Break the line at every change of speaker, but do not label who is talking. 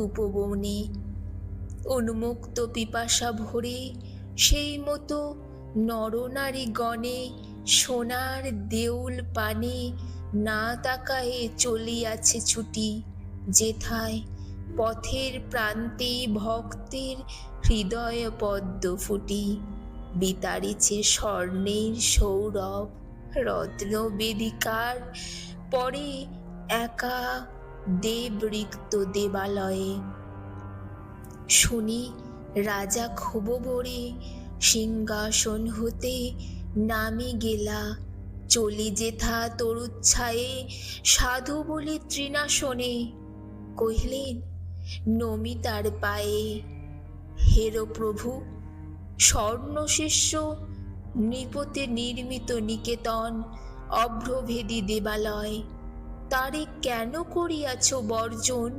উপবনে। উন্মুক্ত পিপাসা ভরে সেই মতো নরনারী গণে সোনার দেউল পানে না তাকায়ে চলিয়াছে ছুটি, যেথায় পথের প্রান্তে ভক্তের হৃদয় পদ্ম ফুটি বিতাড়িছে স্বর্ণের সৌরভ রত্ন বেদিকার পরে একা দেবরিক্ত দেবালয়ে। শুনি রাজা ক্ষোভ ভরে সিংহাসন হতে নামি গেলা, চলি যেথা তরুচ্ছায়ে সাধু বলি তৃণাসনে। কহিলেন নমি তার পায়ে, হেরো প্রভু, স্বর্ণ শিষ্য নৃপতে নির্মিত নিকেতন অভ্রভেদী দেবালয়, তারে কেন করিয়াছ বর্জন?